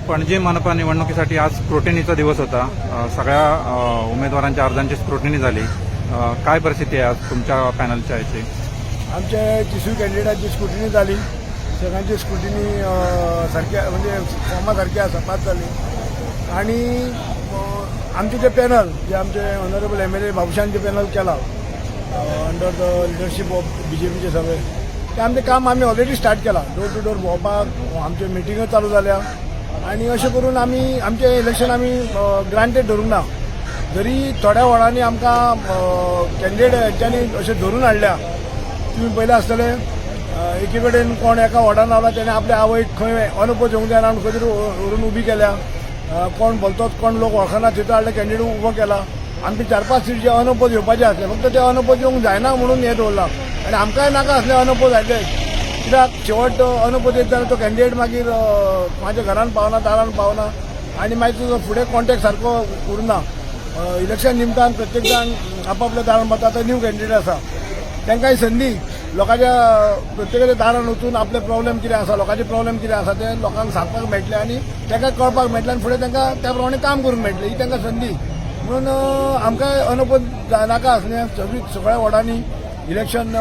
पणजी मनपा निवडणुकीसाठी आज स्क्रुटिनीचा दिवस होता. सगळ्या उमेदवारांच्या अर्जांची स्क्रुटिनी झाली. काय परिस्थिती आहे आज तुमच्या पॅनलच्या याची? आमच्या 30 कॅन्डिडेटांची स्क्रुटिनी झाली. सगळ्यांची स्क्रुटिनी सारख्या म्हणजे फॉर्मासारखी आसा पास झाली. आणि आमचे जे पॅनल जे आमचे ऑनरेबल MLA बाबुशान जे पॅनल केला अंडर द लिडरशीप ऑफ BJPचे सगळे ते आमचे काम आम्ही ऑलरेडी स्टार्ट केला. डोर टू डोर भोंवपाक आमचे मिटिंग चालू जाल्या. आणि अशें करून आमी आमचे इलेक्शन आमी ग्रांटेड धरूंक ना. जरी थोड्या वॉर्डांनी आमकां कॅन्डिडेट हेंच्यांनी अशें धरून हाडल्या. तुमी पयलें आसतलें एके कडेन कोण एका वॉर्डान रावला तेणे आपल्या आवयक खंय अनपोज येवंक जायना खंय तरी व्हरून उबी केल्या. कोण बोलतोच कोण लोक वळखना थंय हाडले कॅन्डिडेट उबो केला. आमचे 4-5 सीट जे अनपोज येवपाचे आसले फक्त ते अनपोज येवंक जायना म्हणून हें दवरला. आनी आमकांय नाका आसले अनपोज हाडले. कित्याक शेवट अनपोज येत जाल्यार तो कॅन्डिडेट मागीर म्हाज्या घरान पावना दारान पावना आनी मागीर तुजो फुडें कॉन्टेक्ट सारको उरना. इलेक्शन निमतान प्रत्येक जाण आपापल्या दारान पावता. आतां न्यू कॅन्डिडेट आसा तांकांय संदी लोकांच्या प्रत्येकाच्या दारान वचून आपले प्रॉब्लेम कितें आसा लोकांचे प्रॉब्लेम कितें आसा ते लोकांक सांगपाक मेळटले आनी तांकां कळपाक मेळटलें आनी फुडें तांकां त्या प्रमाणे काम करूंक मेळटलें. ही तांकां संदी म्हणून आमकां अनपोज नाका आसलें. सगळ्या वॉर्डांनी इलेक्शन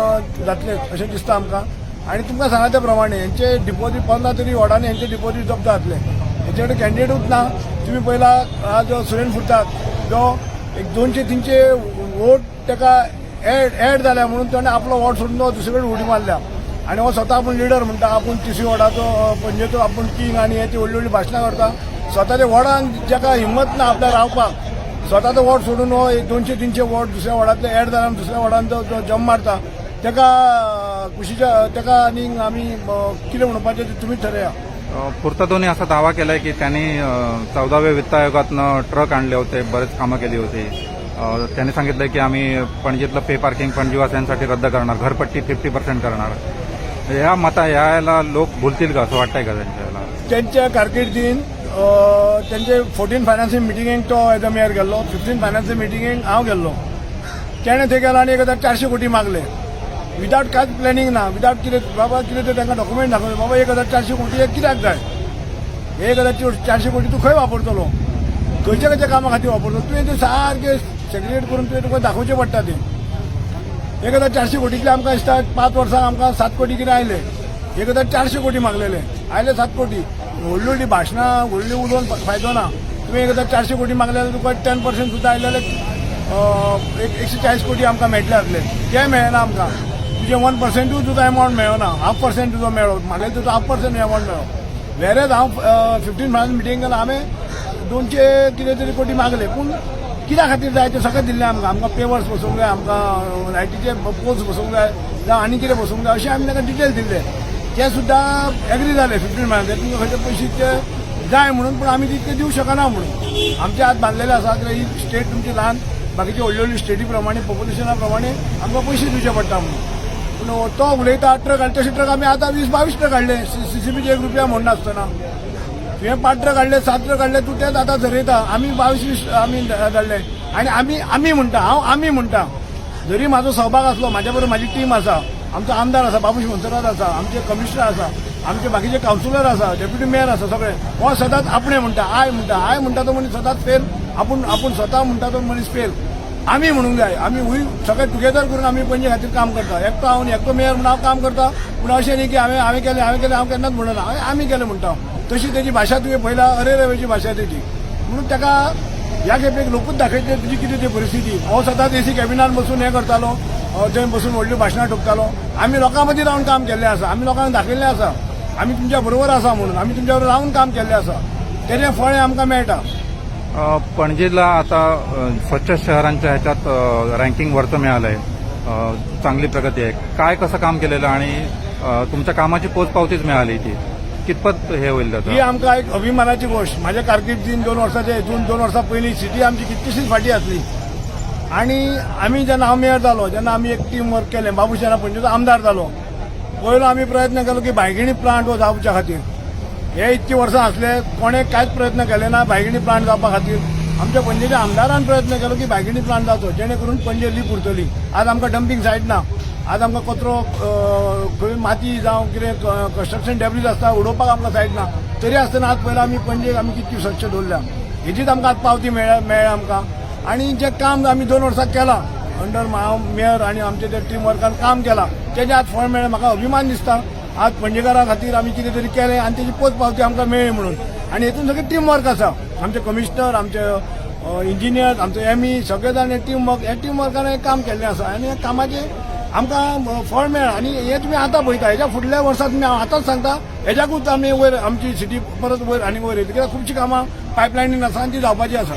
जातलें अशें दिसता आमकां. आनी तुमकां सांगा त्या प्रमाणे हेंचे डिपॉझीट 15 तरी वॉर्डांनी हेंचे डिपॉझीट जप्त जातले. हेचे कडेन कॅन्डिडेटूच ना. तुमी पयला आज सुरेन फुडटात जो एक 200-300 वोट ताका एड जाल्या म्हणून ताणें आपलो वॉर्ड सोडून तो दुसरे कडेन उडी मारल्या. आनी हो स्वता आपूण लिडर म्हणटा. आपूण 30 वॉर्डाचो पणजेचो आपूण किंग आनी हे ती व्हडली व्हडली भाशणां करता. स्वताच्या वॉर्डान जाका हिंमत ना आपल्या रावपाक स्वताचो वॉर्ड सोडून हो 200-300 वॉर्ड दुसऱ्या वॉर्डांतले एड जाल्या दुसऱ्या वॉर्डान जो जम मारता ताका खुशीच्या ताका आनी आमी कितें म्हणपाचें ते तुमीच ठरया. पुर्ततोनी असा दावा केलाय की त्यांनी 14व्या वित्त आयोगातनं ट्रक आणले होते, बरेच कामं केली होती. त्यांनी सांगितलं की आम्ही पणजीतलं पे पार्किंग पणजीवासियांसाठी रद्द करणार, घरपट्टी 50% करणार. याला लोक भुलतील का असं वाटतंय का त्यांच्याला? त्यांच्या कारकिर्दीन त्यांचे 14 फायनान्सिंग मिटिंगेक तो एज अ मेयर गेल्लो. 15 फायनान्सिंग मिटिंगेक हांव गेल्लो. तेणें थंय गेलो आनी 1400 कोटी मागले विदाउट कांयच प्लॅनिंग ना. विदाउट कितें बाबा कितें ते तांकां डॉक्युमेंट दाखयले. बाबा 1400 कोटी हे कित्याक जाय? 1400 कोटी तूं खंय वापरतलो? खंयच्या खंयच्या कामा खातीर वापरतलो? तुवें ते सारकें सेग्रिगेट करून तुवें तुका दाखोवचें पडटा तें. 1400 कोटींतले आमकां दिसता 5 वर्सांक आमकां 7 कोटी कितें आयले. 1400 कोटी मागलेले आयले 7 कोटी. व्हडली व्हडली भाशणां व्हडली उलोवन फायदो ना. तुवें 1400 कोटी मागले तुका 10% सुद्दां आयले जाल्यार 140 कोटी आमकां मेळटले आसले. ते मेळना आमकां. तुजे 1% तुजो एमावंट मेळना. 1/2% तुजो मेळ्ळो. मागेल तुजो 1/2% एमावंट मेळ्ळो. वेरेज हांव 15 फायनान्स मिटींग केला. हांवें 200 कितें तरी कोटी मागले. पूण कित्या खातीर जाय तें सगळें दिल्लें आमकां. आमकां पेवर्स बसूंक जाय, आमकां लायटीचे पोल्स बसूंक जाय जावं आनी कितें बसूंक जाय अशें आमी ताका डिटेल्स दिल्ले. ते सुद्दां एग्री जाले 15 फायनान्स तुमकां खंयचे पयशे ते जाय म्हणून. पूण आमी तितके दिवंक शकना म्हणून. आमचे हात बांदलेले आसा कित्याक ही स्टेट तुमची ल्हान बाकीचे व्हडली व्हडली स्टेटी प्रमाणे पॉप्युलेशना प्रमाणे आमकां पयशे दिवचे पडटा म्हणून. पूण तो उलयता ट्रक हाडले. तशे ट्रक आमी आतां 20-22 ट्रक हाडले. CCBचे 1 रुपया म्हणनासतना तुवें 5 ट्रक हाडले 7 ट्रक हाडले. तूं तेच आतां झरयता. आमी 22-20 आमी धाडले. आनी आमी म्हणटा हांव आमी म्हणटा. जरी म्हाजो सहभाग आसलो म्हाज्या बरोबर म्हाजी टीम आसा. आमचो आमदार आसा बाबूश मंत्रराज आसा. आमचे कमिशनर आसा. आमचे बाकीचे कावन्सिलर आसा. डेप्युटी मेयर आसा. सगळे हो सदांच आपणे म्हणटा आय म्हणटा तो मनीस सदांच फेल. आपूण स्वता म्हणटा तो मनीस फेल. आमी म्हणूंक जाय. आमी सगळे टुगेदर करून आमी पणजे खातीर काम करता. एकटो मेयर म्हणून हांव काम करता. पूण अशें न्ही की हांवें केलें हांव केन्नाच म्हणना. आमी केलें म्हणटा. तशी तेजी भाशा तुवें पयला अरे रेवेची भाशा तेजी. म्हणून ताका ह्या खेपेक लोकूच दाखयतले तुजी कितें ती परिस्थिती. हो सदांच AC कॅबिनान बसून हें करतालो. थंय बसून व्हडली भाशणां ठोकतालो. आमी लोकां मदीं रावन काम केल्लें आसा. आमी लोकांक दाखयल्लें आसा आमी तुमच्या बरोबर आसा म्हणून. आमी तुमच्या बरोबर रावन काम केल्लें आसा. तेजें फळ आमकां मेळटा. पणजीला आता स्वच्छ शहरांच्या ह्याच्यात रँकिंग वरचं मिळालंय. चांगली प्रगती आहे. काय कसं काम केलेलं आणि तुमच्या कामाची पोचपावतीच मिळाली ती कितपत हे होईल त्याचं? ही आमकां एक अभिमानाची गोष्ट. म्हाज्या कारकिर्दीन 2 वर्सांच्या हितून 2 वर्सां पयलीं सिटी आमची कितलीशीच फाटी आसली. आनी आमी जेन्ना हांव मेयर जालो जेन्ना आमी एक टीम वर्क केलें बाबुशाना पणजेचो आमदार जालो. पयलो आमी प्रयत्न केलो की भायखणी प्लांट हो जावच्या खातीर. हे इतकी वर्सां आसले कोणें कांयच प्रयत्न केले ना भायखणी प्लांट जावपा खातीर. आमच्या पणजेच्या आमदारान प्रयत्न केलो की भायखणी प्लांट जावचो जेणे करून पणजे लीप उरतली. आज आमकां डंपिंग सायट ना. आज आमकां कचरो खंय माती जावं कितें कन्स्ट्रक्शन डेब्रीज आसता उडोवपाक आमकां सायट ना. तरी आसतना आज पयला आमी पणजेक आमी कितकी स्वच्छ दवरल्या हेचीच आमकां आज पावती मेळ्ळ्या आमकां. आनी जें काम आमी 2 वर्सां केलां अंडर मेयर आनी आमच्या त्या टीम वर्कान काम केलां तेजें आज फळ मेळ्ळें. म्हाका अभिमान दिसता आज पणजेकारां खातीर आमी कितें तरी केलें आनी तेजी पोच पावती आमकां मेळ्ळी म्हणून. आनी हेतून सगळें टीम वर्क आसा. आमचे कमिशनर, आमचे इंजिनियर, आमचे एमई सगळे जाण हे टीम वर्कान हें काम केल्लें आसा आनी ह्या कामाचें आमकां फळ मेळ्ळा. आनी हे तुमी आतां पळयता हेच्या फुडल्या वर्सां तुमी हांव आतांच सांगता हेज्याकूच आमी वयर आमची सिटी परत वयर आनी वयर येतली कित्याक खुबशीं कामां पायपलायनीन आसा आनी ती जावपाची आसा.